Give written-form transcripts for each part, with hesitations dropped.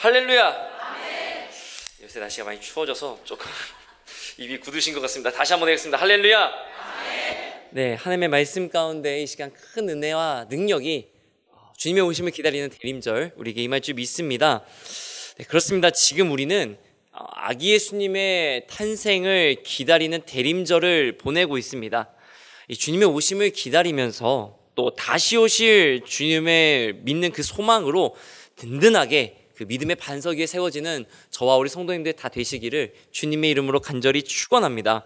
할렐루야. 아멘. 요새 날씨가 많이 추워져서 조금 입이 굳으신 것 같습니다. 다시 한번 하겠습니다. 할렐루야. 아멘. 네, 하나님의 말씀 가운데 이 시간 큰 은혜와 능력이 주님의 오심을 기다리는 대림절 우리에게 임할 줄 믿습니다. 네, 그렇습니다. 지금 우리는 아기 예수님의 탄생을 기다리는 대림절을 보내고 있습니다. 이 주님의 오심을 기다리면서 또 다시 오실 주님을 믿는 그 소망으로 든든하게 그 믿음의 반석 위에 세워지는 저와 우리 성도님들 다 되시기를 주님의 이름으로 간절히 축원합니다.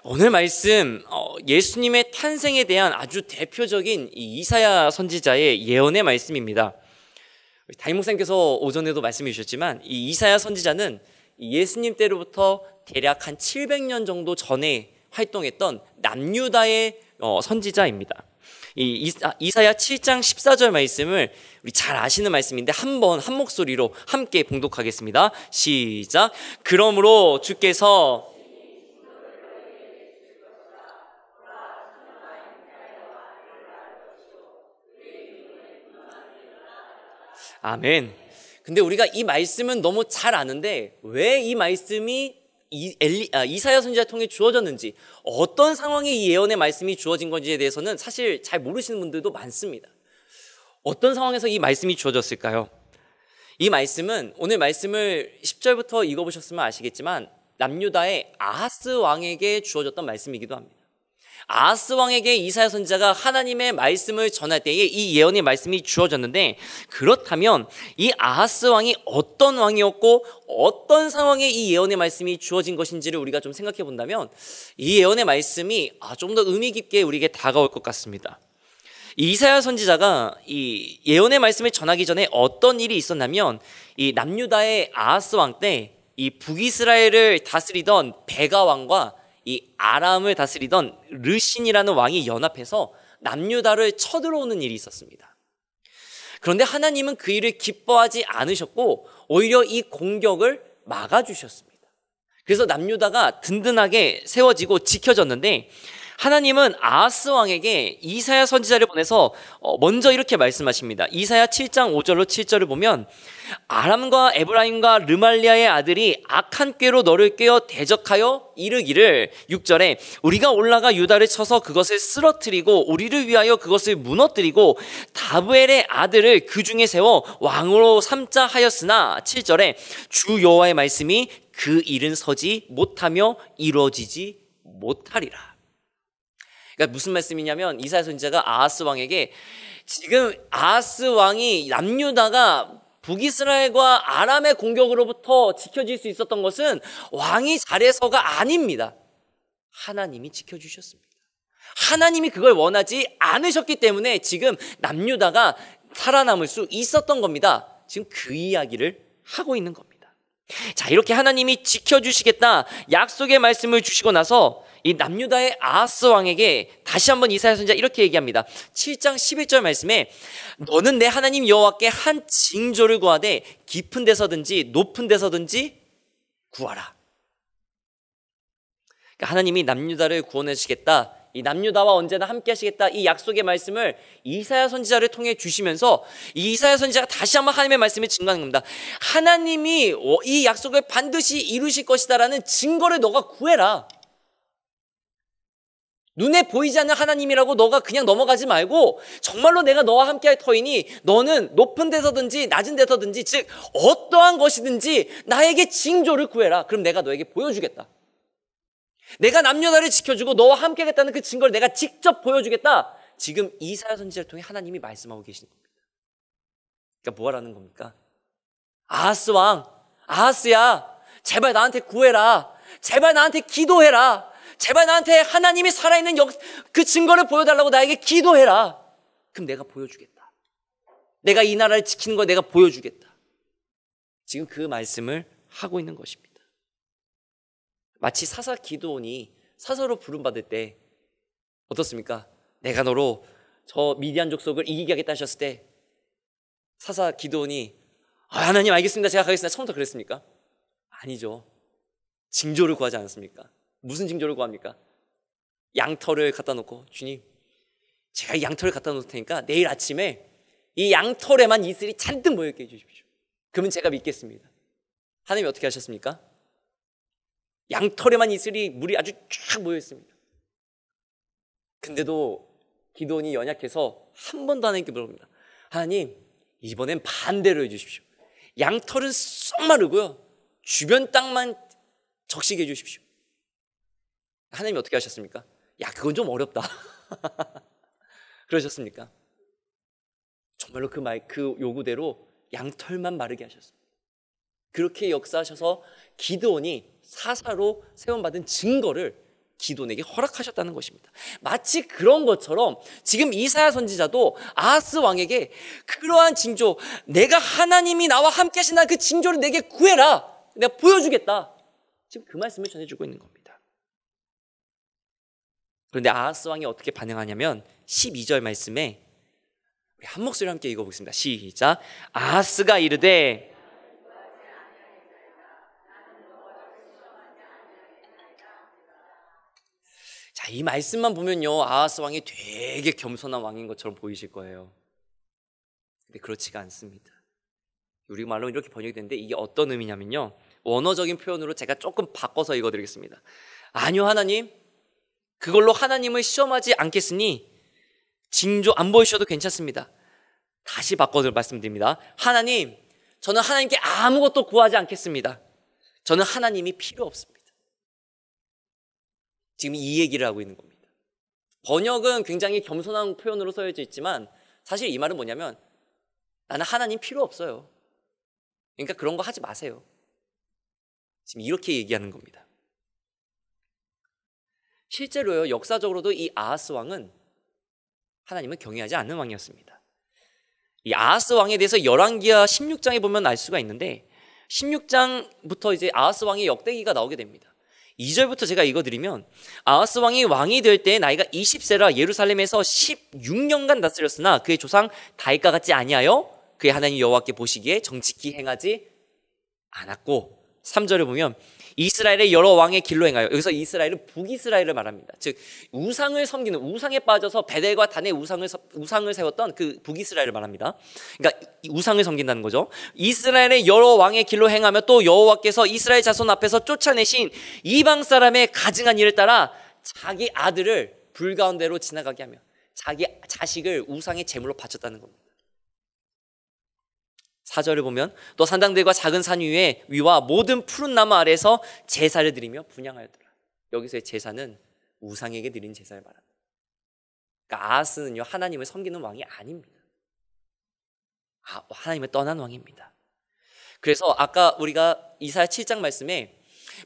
오늘 말씀 예수님의 탄생에 대한 아주 대표적인 이사야 선지자의 예언의 말씀입니다. 담임 목사님께서 오전에도 말씀해 주셨지만 이 이사야 선지자는 예수님 때로부터 대략 한 700년 정도 전에 활동했던 남유다의 선지자입니다. 이사야 7장 14절 말씀을 우리 잘 아시는 말씀인데 한번 한 목소리로 함께 봉독하겠습니다. 시작. 그러므로 주께서 아멘. 근데 우리가 이 말씀은 너무 잘 아는데 왜 이 말씀이 이사야 선지자를 통해 주어졌는지, 어떤 상황에 이 예언의 말씀이 주어진 건지에 대해서는 사실 잘 모르시는 분들도 많습니다. 어떤 상황에서 이 말씀이 주어졌을까요? 이 말씀은 오늘 말씀을 10절부터 읽어보셨으면 아시겠지만 남유다의 아하스 왕에게 주어졌던 말씀이기도 합니다. 아하스 왕에게 이사야 선지자가 하나님의 말씀을 전할 때에 이 예언의 말씀이 주어졌는데, 그렇다면 이 아하스 왕이 어떤 왕이었고 어떤 상황에 이 예언의 말씀이 주어진 것인지를 우리가 좀 생각해 본다면 이 예언의 말씀이 좀 더 의미 깊게 우리에게 다가올 것 같습니다. 이사야 선지자가 이 예언의 말씀을 전하기 전에 어떤 일이 있었냐면, 이 남유다의 아하스 왕 때 이 북이스라엘을 다스리던 베가 왕과 이 아람을 다스리던 르신이라는 왕이 연합해서 남유다를 쳐들어오는 일이 있었습니다. 그런데 하나님은 그 일을 기뻐하지 않으셨고 오히려 이 공격을 막아주셨습니다. 그래서 남유다가 든든하게 세워지고 지켜졌는데, 하나님은 아하스 왕에게 이사야 선지자를 보내서 먼저 이렇게 말씀하십니다. 이사야 7장 5절로 7절을 보면, 아람과 에브라임과 르말리아의 아들이 악한 꾀로 너를 꿰어 대적하여 이르기를, 6절에 우리가 올라가 유다를 쳐서 그것을 쓰러뜨리고 우리를 위하여 그것을 무너뜨리고 다브엘의 아들을 그 중에 세워 왕으로 삼자 하였으나, 7절에 주 여호와의 말씀이 그 일은 서지 못하며 이루어지지 못하리라. 그러니까 무슨 말씀이냐면, 이사야 선지자가 아하스 왕에게 지금 아하스 왕이 남유다가 북이스라엘과 아람의 공격으로부터 지켜질 수 있었던 것은 왕이 잘해서가 아닙니다. 하나님이 지켜주셨습니다. 하나님이 그걸 원하지 않으셨기 때문에 지금 남유다가 살아남을 수 있었던 겁니다. 지금 그 이야기를 하고 있는 겁니다. 자, 이렇게 하나님이 지켜주시겠다 약속의 말씀을 주시고 나서 이 남유다의 아하스 왕에게 다시 한번 이사야 선지자 이렇게 얘기합니다. 7장 11절 말씀에 너는 내 하나님 여호와께 한 징조를 구하되 깊은 데서든지 높은 데서든지 구하라. 그러니까 하나님이 남유다를 구원해 주시겠다, 이 남유다와 언제나 함께 하시겠다, 이 약속의 말씀을 이사야 선지자를 통해 주시면서 이 이사야 선지자가 다시 한번 하나님의 말씀을 증거하는 겁니다. 하나님이 이 약속을 반드시 이루실 것이다라는 증거를 너가 구해라. 눈에 보이지 않는 하나님이라고 너가 그냥 넘어가지 말고, 정말로 내가 너와 함께할 터이니 너는 높은 데서든지 낮은 데서든지, 즉 어떠한 것이든지 나에게 징조를 구해라. 그럼 내가 너에게 보여주겠다. 내가 남유다를 지켜주고 너와 함께하겠다는 그 증거를 내가 직접 보여주겠다. 지금 이사야 선지자를 통해 하나님이 말씀하고 계시는 겁니다. 그러니까 뭐 하라는 겁니까? 아하스 왕, 아하스야, 제발 나한테 구해라. 제발 나한테 기도해라. 제발 나한테 하나님이 살아있는 그 증거를 보여달라고 나에게 기도해라. 그럼 내가 보여주겠다. 내가 이 나라를 지키는 걸 내가 보여주겠다. 지금 그 말씀을 하고 있는 것입니다. 마치 사사 기드온이 사사로 부름받을 때 어떻습니까? 내가 너로 저 미디안 족속을 이기게 하겠다 하셨을 때 사사 기드온이 하나님 알겠습니다, 제가 가겠습니다, 처음부터 그랬습니까? 아니죠. 징조를 구하지 않았습니까? 무슨 징조를 구합니까? 양털을 갖다 놓고, 주님, 제가 이 양털을 갖다 놓을 테니까 내일 아침에 이 양털에만 이슬이 잔뜩 모여있게 해주십시오. 그러면 제가 믿겠습니다. 하나님이 어떻게 하셨습니까? 양털에만 이슬이 물이 아주 쫙 모여 있습니다. 근데도 기드온이 연약해서 한 번 더 하나님께 물어봅니다. 하나님, 이번엔 반대로 해주십시오. 양털은 쏙 마르고요, 주변 땅만 적시게 해주십시오. 하나님이 어떻게 하셨습니까? 야, 그건 좀 어렵다. 그러셨습니까? 정말로 그 요구대로 양털만 마르게 하셨습니다. 그렇게 역사하셔서 기드온이 사사로 세움받은 증거를 기드온에게 허락하셨다는 것입니다. 마치 그런 것처럼 지금 이사야 선지자도 아하스 왕에게 그러한 징조, 내가 하나님이 나와 함께 하신 그 징조를 내게 구해라, 내가 보여주겠다, 지금 그 말씀을 전해주고 있는 겁니다. 그런데 아하스 왕이 어떻게 반응하냐면 12절 말씀에 우리 한 목소리 함께 읽어보겠습니다. 시작. 아하스가 이르되 자, 이 말씀만 보면요, 아하스 왕이 되게 겸손한 왕인 것처럼 보이실 거예요. 근데 그렇지가 않습니다. 우리말로 이렇게 번역이 되는데 이게 어떤 의미냐면요, 원어적인 표현으로 제가 조금 바꿔서 읽어드리겠습니다. 아니요, 하나님, 그걸로 하나님을 시험하지 않겠으니 징조 안 보이셔도 괜찮습니다. 다시 바꿔서 말씀드립니다. 하나님, 저는 하나님께 아무것도 구하지 않겠습니다. 저는 하나님이 필요 없습니다. 지금 이 얘기를 하고 있는 겁니다. 번역은 굉장히 겸손한 표현으로 써져 있지만 사실 이 말은 뭐냐면 나는 하나님 필요 없어요. 그러니까 그런 거 하지 마세요. 지금 이렇게 얘기하는 겁니다. 실제로요, 역사적으로도 이 아하스 왕은 하나님을 경외하지 않는 왕이었습니다. 이 아하스 왕에 대해서 열왕기하 16장에 보면 알 수가 있는데 16장부터 이제 아하스 왕의 역대기가 나오게 됩니다. 2절부터 제가 읽어드리면 아하스 왕이 왕이 될 때 나이가 20세라 예루살렘에서 16년간 다스렸으나 그의 조상 다윗과 같지 아니하여 그의 하나님 여호와께 보시기에 정직히 행하지 않았고, 3절을 보면 이스라엘의 여러 왕의 길로 행하여, 여기서 이스라엘은 북이스라엘을 말합니다. 즉 우상을 섬기는, 우상에 빠져서 베델과 단의 우상을 세웠던 그 북이스라엘을 말합니다. 그러니까 우상을 섬긴다는 거죠. 이스라엘의 여러 왕의 길로 행하며 또 여호와께서 이스라엘 자손 앞에서 쫓아내신 이방 사람의 가증한 일을 따라 자기 아들을 불 가운데로 지나가게 하며 자기 자식을 우상의 제물로 바쳤다는 겁니다. 4절을 보면 또 산당들과 작은 산 위와 모든 푸른 나무 아래에서 제사를 드리며 분향하였더라. 여기서의 제사는 우상에게 드린 제사를 말합니다. 그러니까 아하스는요, 하나님을 섬기는 왕이 아닙니다. 하나님을 떠난 왕입니다. 그래서 아까 우리가 이사야 7장 말씀에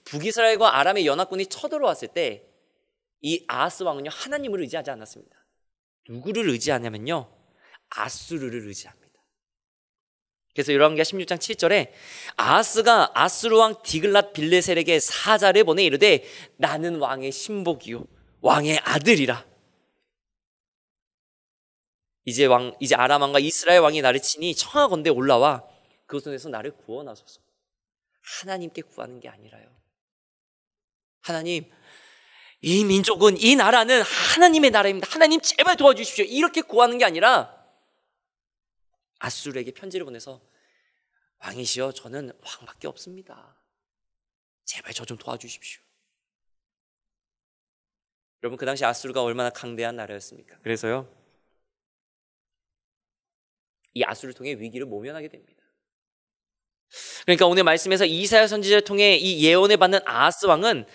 북이스라엘과 아람의 연합군이 쳐들어왔을 때 이 아하스 왕은요, 하나님을 의지하지 않았습니다. 누구를 의지하냐면요, 아수르를 의지합니다. 그래서 열왕기하 16장 7절에 아하스가 아수르 왕 디글랏 빌레셀에게 사자를 보내 이르되 나는 왕의 신복이요 왕의 아들이라. 이제 아람 왕과 이스라엘 왕이 나를 치니 청하건대 올라와 그 손에서 나를 구원하소서. 하나님께 구하는 게 아니라요, 하나님, 이 민족은, 이 나라는 하나님의 나라입니다. 하나님 제발 도와주십시오. 이렇게 구하는 게 아니라 아수르에게 편지를 보내서 왕이시여, 저는 왕밖에 없습니다. 제발 저 좀 도와주십시오. 여러분, 그 당시 아수르가 얼마나 강대한 나라였습니까? 그래서요, 이 아수르를 통해 위기를 모면하게 됩니다. 그러니까 오늘 말씀에서 이사야 선지자를 통해 이 예언을 받는 아하스 왕은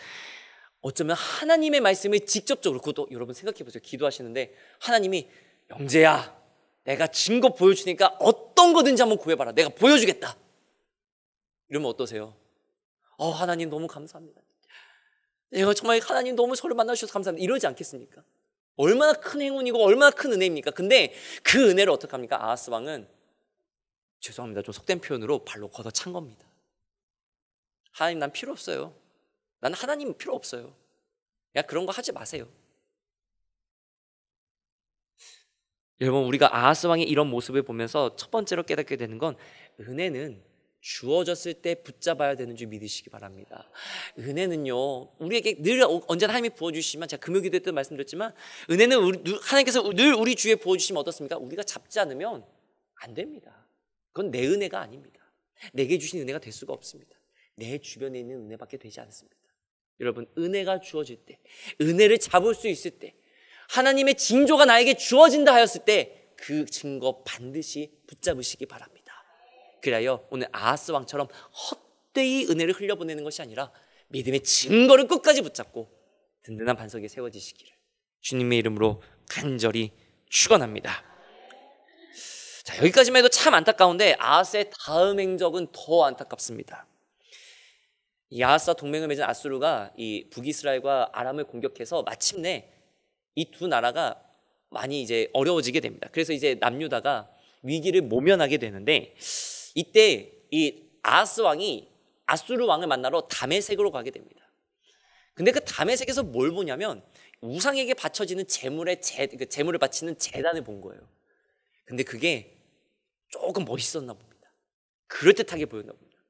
어쩌면 하나님의 말씀을 직접적으로, 그것도 여러분 생각해 보세요. 기도하시는데 하나님이 영재야, 내가 증거 보여주니까 어떤 거든지 한번 구해봐라, 내가 보여주겠다, 이러면 어떠세요? 하나님 너무 감사합니다, 내가 정말 하나님 너무 저를 만나주셔서 감사합니다, 이러지 않겠습니까? 얼마나 큰 행운이고 얼마나 큰 은혜입니까? 근데 그 은혜를 어떻게 합니까? 아하스 왕은, 죄송합니다, 좀 속된 표현으로 발로 걷어찬 겁니다. 하나님, 난 필요 없어요. 난 하나님 필요 없어요. 야, 그런 거 하지 마세요. 여러분, 우리가 아하스 왕의 이런 모습을 보면서 첫 번째로 깨닫게 되는 건 은혜는 주어졌을 때 붙잡아야 되는 줄 믿으시기 바랍니다. 은혜는요, 우리에게 늘 언제나 하나님이 부어주시지만, 제가 금요기도 때 말씀드렸지만, 은혜는 하나님께서 늘 우리 주위에 부어주시면 어떻습니까? 우리가 잡지 않으면 안 됩니다. 그건 내 은혜가 아닙니다. 내게 주신 은혜가 될 수가 없습니다. 내 주변에 있는 은혜밖에 되지 않습니다. 여러분, 은혜가 주어질 때, 은혜를 잡을 수 있을 때, 하나님의 징조가 나에게 주어진다 하였을 때 그 증거 반드시 붙잡으시기 바랍니다. 그래야 오늘 아하스 왕처럼 헛되이 은혜를 흘려보내는 것이 아니라 믿음의 증거를 끝까지 붙잡고 든든한 반석에 세워지시기를 주님의 이름으로 간절히 축원합니다. 자, 여기까지만 해도 참 안타까운데 아하스의 다음 행적은 더 안타깝습니다. 이 아하스와 동맹을 맺은 아수르가 이 북이스라엘과 아람을 공격해서 마침내 이 두 나라가 많이 이제 어려워지게 됩니다. 그래서 이제 남유다가 위기를 모면하게 되는데, 이때 이 아하스 왕이 아수르 왕을 만나러 다메섹으로 가게 됩니다. 근데 그 다메섹에서 뭘 보냐면 우상에게 바쳐지는 제물을 바치는 제단을 본 거예요. 근데 그게 조금 멋있었나 봅니다. 그럴듯하게 보였나 봅니다.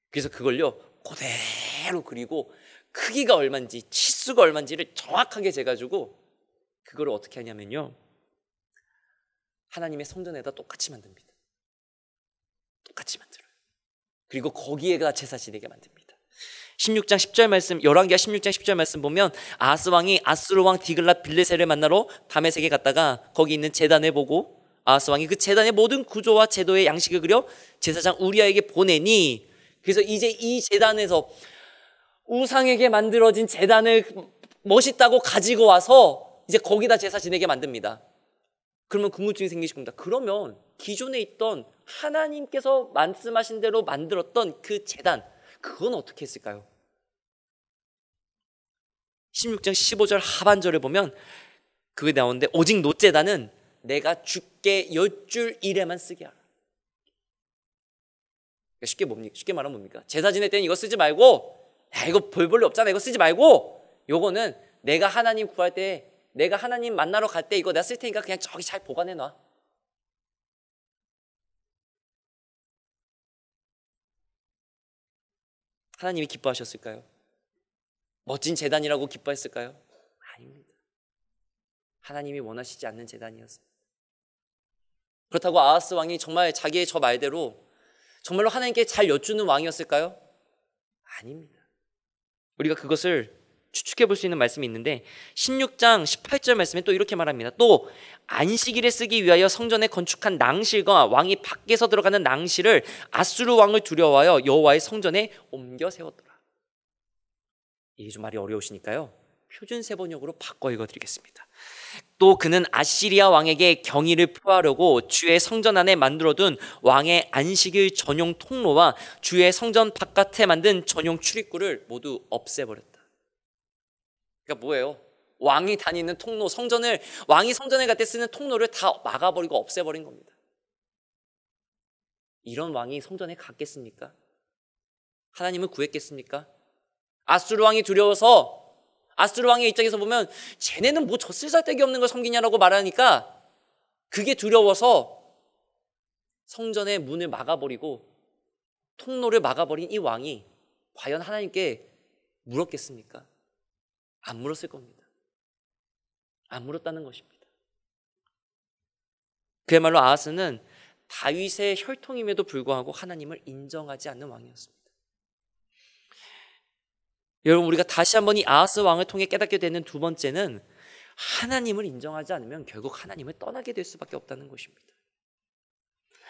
그래서 그걸요 그대로 그리고 크기가 얼마인지 치수가 얼마인지를 정확하게 재가지고 그걸 어떻게 하냐면요, 하나님의 성전에다 똑같이 만듭니다. 똑같이 만들어요. 그리고 거기에가 제사 지내게 만듭니다. 16장 10절 말씀, 열왕기하 16장 10절 말씀 보면 아하스 왕이 아수르 왕 디글랏 빌레셀을 만나러 다메섹에 갔다가 거기 있는 제단을 보고 아하스 왕이 그 제단의 모든 구조와 제도의 양식을 그려 제사장 우리아에게 보내니, 그래서 이제 이 제단에서 우상에게 만들어진 제단을 멋있다고 가지고 와서 이제 거기다 제사 지내게 만듭니다. 그러면 궁금증이 생기실 겁니다. 그러면 기존에 있던 하나님께서 말씀하신 대로 만들었던 그 제단, 그건 어떻게 했을까요? 16장 15절 하반절을 보면 그게 나오는데, 오직 놋제단은 내가 주께 여쭐 일에만 쓰게 하라. 쉽게 말하면 뭡니까? 제사 지낼 때는 이거 쓰지 말고, 야, 이거 볼볼이 없잖아, 이거 쓰지 말고, 요거는 내가 하나님 구할 때, 내가 하나님 만나러 갈 때 이거 내가 쓸 테니까 그냥 저기 잘 보관해놔. 하나님이 기뻐하셨을까요? 멋진 제단이라고 기뻐했을까요? 아닙니다. 하나님이 원하시지 않는 제단이었습니다. 그렇다고 아하스 왕이 정말 자기의 저 말대로 정말로 하나님께 잘 여쭈는 왕이었을까요? 아닙니다. 우리가 그것을 추측해 볼 수 있는 말씀이 있는데 16장 18절 말씀에 또 이렇게 말합니다. 또 안식일에 쓰기 위하여 성전에 건축한 낭실과 왕이 밖에서 들어가는 낭실을 아수르 왕을 두려워하여 여호와의 성전에 옮겨 세웠더라. 이게 좀 말이 어려우시니까요, 표준 세번역으로 바꿔 읽어드리겠습니다. 또 그는 아시리아 왕에게 경의를 표하려고 주의 성전 안에 만들어둔 왕의 안식일 전용 통로와 주의 성전 바깥에 만든 전용 출입구를 모두 없애버렸다. 그러니까 뭐예요? 왕이 다니는 통로, 왕이 성전에 갈 때 쓰는 통로를 다 막아버리고 없애버린 겁니다. 이런 왕이 성전에 갔겠습니까? 하나님을 구했겠습니까? 아수르 왕이 두려워서, 아수르 왕의 입장에서 보면 쟤네는 뭐 저 쓸데기 없는 걸 섬기냐라고 말하니까 그게 두려워서 성전의 문을 막아버리고 통로를 막아버린 이 왕이 과연 하나님께 물었겠습니까? 안 물었을 겁니다. 안 물었다는 것입니다. 그야말로 아하스는 다윗의 혈통임에도 불구하고 하나님을 인정하지 않는 왕이었습니다. 여러분, 우리가 다시 한번 이 아하스 왕을 통해 깨닫게 되는 두 번째는 하나님을 인정하지 않으면 결국 하나님을 떠나게 될 수밖에 없다는 것입니다.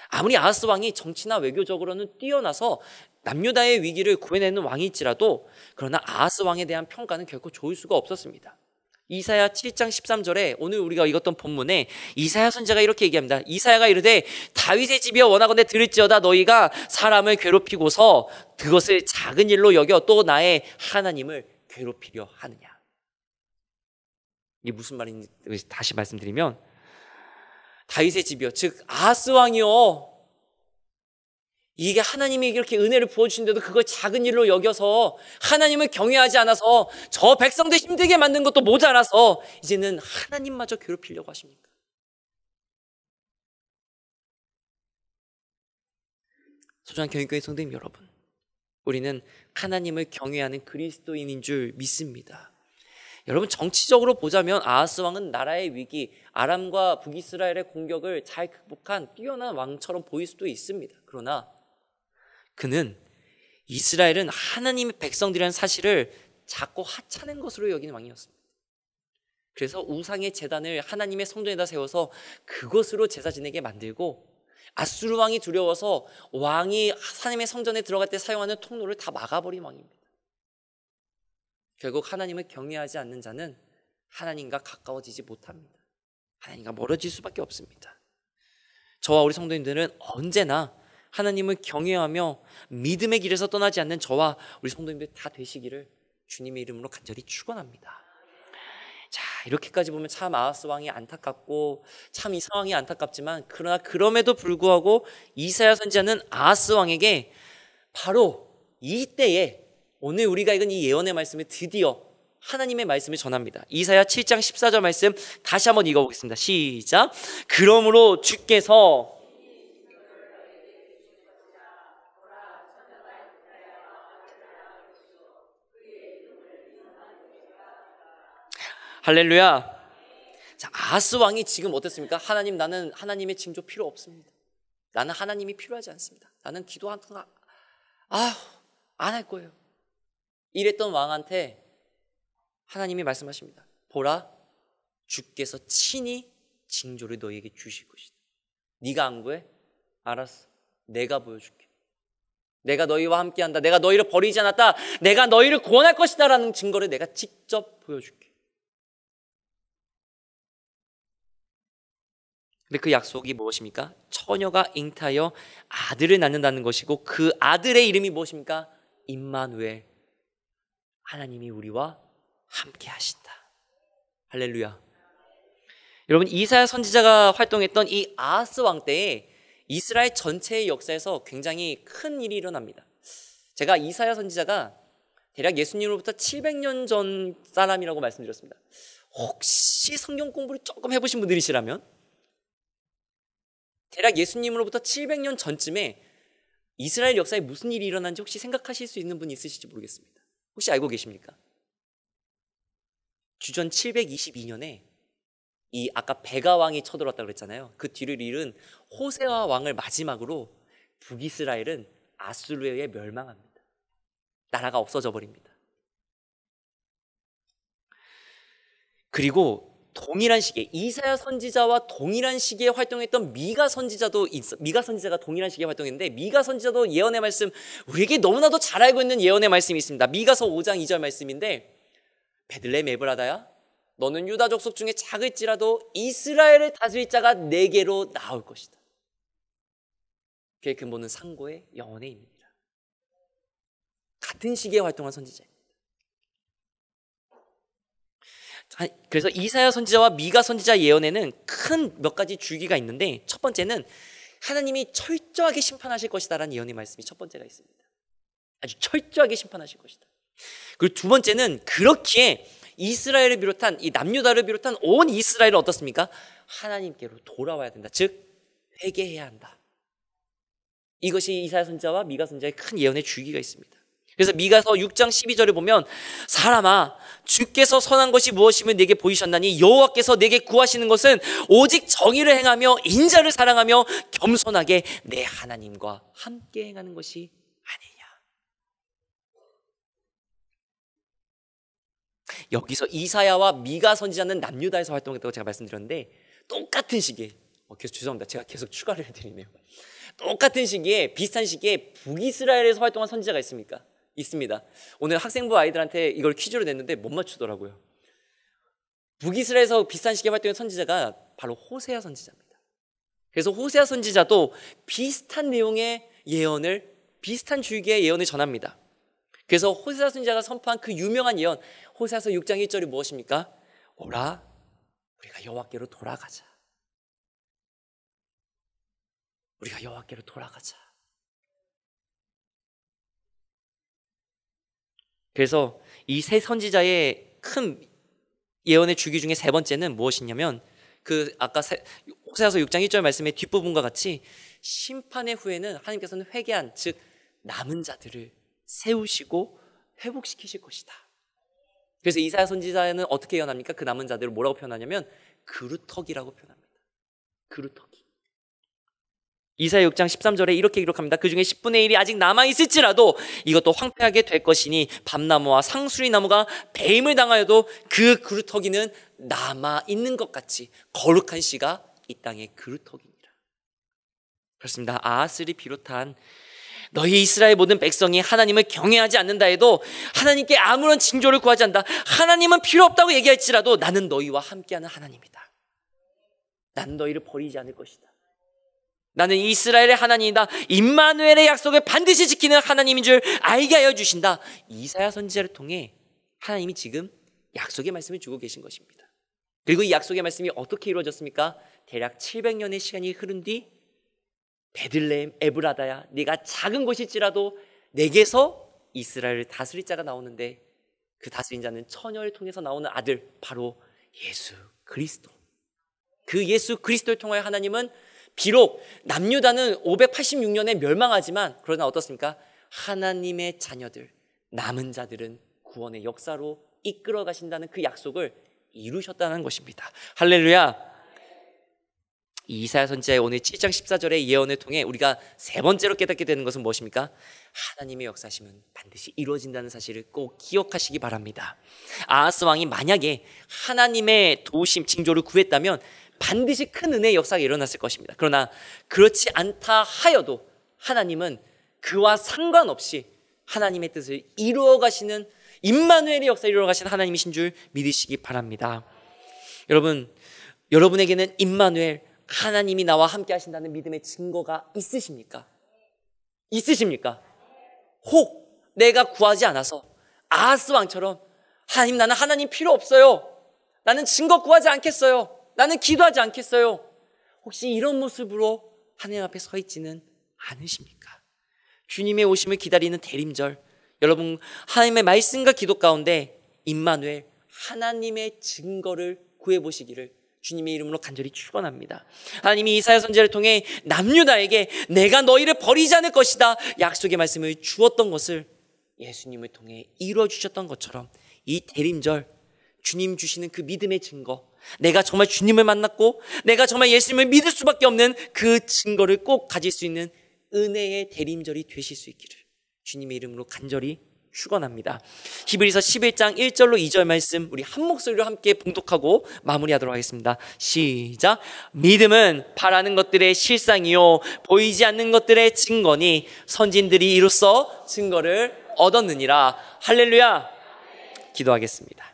아무리 아하스 왕이 정치나 외교적으로는 뛰어나서 남유다의 위기를 구해내는 왕일지라도, 그러나 아하스 왕에 대한 평가는 결코 좋을 수가 없었습니다. 이사야 7장 13절에 오늘 우리가 읽었던 본문에 이사야 선지자가 이렇게 얘기합니다. 이사야가 이르되 다윗의 집이여 원하건대 들을지어다 너희가 사람을 괴롭히고서 그것을 작은 일로 여겨 또 나의 하나님을 괴롭히려 하느냐. 이게 무슨 말인지 다시 말씀드리면, 다윗의 집이요, 즉 아하스 왕이요, 이게 하나님이 이렇게 은혜를 부어주신데도 그걸 작은 일로 여겨서 하나님을 경외하지 않아서 저 백성들 힘들게 만든 것도 모자라서 이제는 하나님마저 괴롭히려고 하십니까? 소중한 경영교회 성도님 여러분, 우리는 하나님을 경외하는 그리스도인인 줄 믿습니다. 여러분, 정치적으로 보자면 아하스 왕은 나라의 위기, 아람과 북이스라엘의 공격을 잘 극복한 뛰어난 왕처럼 보일 수도 있습니다. 그러나 그는 이스라엘은 하나님의 백성들이라는 사실을 자꾸 하찮은 것으로 여기는 왕이었습니다. 그래서 우상의 제단을 하나님의 성전에다 세워서 그것으로 제사 지내게 만들고, 아수르 왕이 두려워서 왕이 하나님의 성전에 들어갈 때 사용하는 통로를 다 막아버린 왕입니다. 결국 하나님을 경외하지 않는 자는 하나님과 가까워지지 못합니다. 하나님과 멀어질 수밖에 없습니다. 저와 우리 성도님들은 언제나 하나님을 경외하며 믿음의 길에서 떠나지 않는 저와 우리 성도님들 다 되시기를 주님의 이름으로 간절히 축원합니다. 자, 이렇게까지 보면 참 아하스 왕이 안타깝고 참 이 상황이 안타깝지만, 그러나 그럼에도 불구하고 이사야 선지자는 아하스 왕에게 바로 이때에 오늘 우리가 읽은 이 예언의 말씀을 드디어 하나님의 말씀을 전합니다. 이사야 7장 14절 말씀 다시 한번 읽어보겠습니다. 시작. 그러므로 주께서 할렐루야. 자, 아하스 왕이 지금 어땠습니까? 하나님, 나는 하나님의 징조 필요 없습니다. 나는 하나님이 필요하지 않습니다. 나는 기도한 거 안 할 거예요. 이랬던 왕한테 하나님이 말씀하십니다. 보라, 주께서 친히 징조를 너희에게 주실 것이다. 네가 안 구해? 알았어, 내가 보여줄게. 내가 너희와 함께한다. 내가 너희를 버리지 않았다. 내가 너희를 구원할 것이다 라는 증거를 내가 직접 보여줄게. 근데 그 약속이 무엇입니까? 처녀가 잉타하여 아들을 낳는다는 것이고, 그 아들의 이름이 무엇입니까? 임마누엘, 하나님이 우리와 함께 하신다. 할렐루야. 여러분, 이사야 선지자가 활동했던 이 아하스 왕 때에 이스라엘 전체의 역사에서 굉장히 큰 일이 일어납니다. 제가 이사야 선지자가 대략 예수님으로부터 700년 전 사람이라고 말씀드렸습니다. 혹시 성경 공부를 조금 해보신 분들이시라면 대략 예수님으로부터 700년 전쯤에 이스라엘 역사에 무슨 일이 일어난지 혹시 생각하실 수 있는 분이 있으실지 모르겠습니다. 혹시 알고 계십니까? 주전 722년에 이 아까 베가 왕이 쳐들어왔다고 그랬잖아요. 그 뒤를 이은 호세아 왕을 마지막으로 북이스라엘은 아수르에 의해 멸망합니다. 나라가 없어져 버립니다. 그리고 동일한 시기에 이사야 선지자와 동일한 시기에 활동했던 미가 선지자가 동일한 시기에 활동했는데, 미가 선지자도 예언의 말씀, 우리에게 너무나도 잘 알고 있는 예언의 말씀이 있습니다. 미가서 5장 2절 말씀인데, 베들레헴 에브라다야, 너는 유다 족속 중에 작을지라도 이스라엘을 다스릴 자가 내게로 나올 것이다. 그의 근본은 상고의 영원의 힘입니다. 같은 시기에 활동한 선지자입니다. 그래서 이사야 선지자와 미가 선지자 예언에는 큰 몇 가지 줄기가 있는데, 첫 번째는 하나님이 철저하게 심판하실 것이다라는 예언의 말씀이 첫 번째가 있습니다. 아주 철저하게 심판하실 것이다. 그리고 두 번째는 그렇기에 이스라엘을 비롯한 이 남유다를 비롯한 온 이스라엘은 어떻습니까? 하나님께로 돌아와야 된다. 즉 회개해야 한다. 이것이 이사야 선지자와 미가 선지자의 큰 예언의 줄기가 있습니다. 그래서 미가서 6장 12절을 보면, 사람아, 주께서 선한 것이 무엇이면 내게 보이셨나니 여호와께서 내게 구하시는 것은 오직 정의를 행하며 인자를 사랑하며 겸손하게 내 하나님과 함께 행하는 것이 아니냐. 여기서 이사야와 미가 선지자는 남유다에서 활동했다고 제가 말씀드렸는데, 똑같은 시기에 죄송합니다. 제가 계속 추가를 해드리네요. 똑같은 시기에, 비슷한 시기에 북이스라엘에서 활동한 선지자가 있습니다. 오늘 학생부 아이들한테 이걸 퀴즈로 냈는데 못 맞추더라고요. 북이스라엘에서 비슷한 시기에 활동한 선지자가 바로 호세아 선지자입니다. 그래서 호세아 선지자도 비슷한 내용의 예언을, 비슷한 줄기의 예언을 전합니다. 그래서 호세아 선지자가 선포한 그 유명한 예언, 호세아서 6장 1절이 무엇입니까? 오라, 우리가 여호와께로 돌아가자. 우리가 여호와께로 돌아가자. 그래서 이 세 선지자의 큰 예언의 주기 중에 세 번째는 무엇이냐면, 그 아까 호세아서 6장 1절 말씀의 뒷부분과 같이 심판의 후에는 하나님께서는 회개한, 즉 남은 자들을 세우시고 회복시키실 것이다. 그래서 이사야 선지자는 어떻게 예언합니까? 그 남은 자들을 뭐라고 표현하냐면 그루터기라고 표현합니다. 그루터기. 이사야 6장 13절에 이렇게 기록합니다. 그 중에 10분의 1이 아직 남아있을지라도 이것도 황폐하게 될 것이니 밤나무와 상수리 나무가 배임을 당하여도 그 그루터기는 남아있는 것 같이 거룩한 씨가 이 땅의 그루터기니라. 그렇습니다. 아하스를 비롯한 너희 이스라엘 모든 백성이 하나님을 경외하지 않는다 해도, 하나님께 아무런 징조를 구하지 않는다, 하나님은 필요 없다고 얘기할지라도 나는 너희와 함께하는 하나님이다. 나는 너희를 버리지 않을 것이다. 나는 이스라엘의 하나님이다. 임마누엘의 약속을 반드시 지키는 하나님인 줄 알게 하여 주신다. 이사야 선지자를 통해 하나님이 지금 약속의 말씀을 주고 계신 것입니다. 그리고 이 약속의 말씀이 어떻게 이루어졌습니까? 대략 700년의 시간이 흐른 뒤 베들레헴 에브라다야, 네가 작은 곳일지라도 내게서 이스라엘을 다스릴 자가 나오는데, 그 다스린 자는 처녀를 통해서 나오는 아들, 바로 예수 그리스도. 그 예수 그리스도를 통하여 하나님은 비록 남유다는 586년에 멸망하지만, 그러나 어떻습니까? 하나님의 자녀들, 남은 자들은 구원의 역사로 이끌어 가신다는 그 약속을 이루셨다는 것입니다. 할렐루야. 이사야 선지자의 오늘 7장 14절의 예언을 통해 우리가 세 번째로 깨닫게 되는 것은 무엇입니까? 하나님의 역사심은 반드시 이루어진다는 사실을 꼭 기억하시기 바랍니다. 아하스 왕이 만약에 하나님의 도우심, 징조를 구했다면 반드시 큰 은혜의 역사가 일어났을 것입니다. 그러나 그렇지 않다 하여도 하나님은 그와 상관없이 하나님의 뜻을 이루어 가시는, 임마누엘의 역사를 이루어 가시는 하나님이신 줄 믿으시기 바랍니다. 여러분에게는 임마누엘, 하나님이 나와 함께 하신다는 믿음의 증거가 있으십니까? 있으십니까? 혹 내가 구하지 않아서 아하스 왕처럼 하나님, 나는 하나님 필요 없어요, 나는 증거 구하지 않겠어요, 나는 기도하지 않겠어요, 혹시 이런 모습으로 하나님 앞에 서 있지는 않으십니까? 주님의 오심을 기다리는 대림절, 여러분 하나님의 말씀과 기도 가운데 임마누엘, 하나님의 증거를 구해보시기를 주님의 이름으로 간절히 축원합니다. 하나님이 이사야 선지자를 통해 남유다에게 내가 너희를 버리지 않을 것이다 약속의 말씀을 주었던 것을 예수님을 통해 이루어 주셨던 것처럼, 이 대림절 주님 주시는 그 믿음의 증거, 내가 정말 주님을 만났고 내가 정말 예수님을 믿을 수밖에 없는 그 증거를 꼭 가질 수 있는 은혜의 대림절이 되실 수 있기를 주님의 이름으로 간절히 축원합니다. 히브리서 11장 1절로 2절 말씀 우리 한 목소리로 함께 봉독하고 마무리하도록 하겠습니다. 시작. 믿음은 바라는 것들의 실상이요 보이지 않는 것들의 증거니 선진들이 이로써 증거를 얻었느니라. 할렐루야. 기도하겠습니다.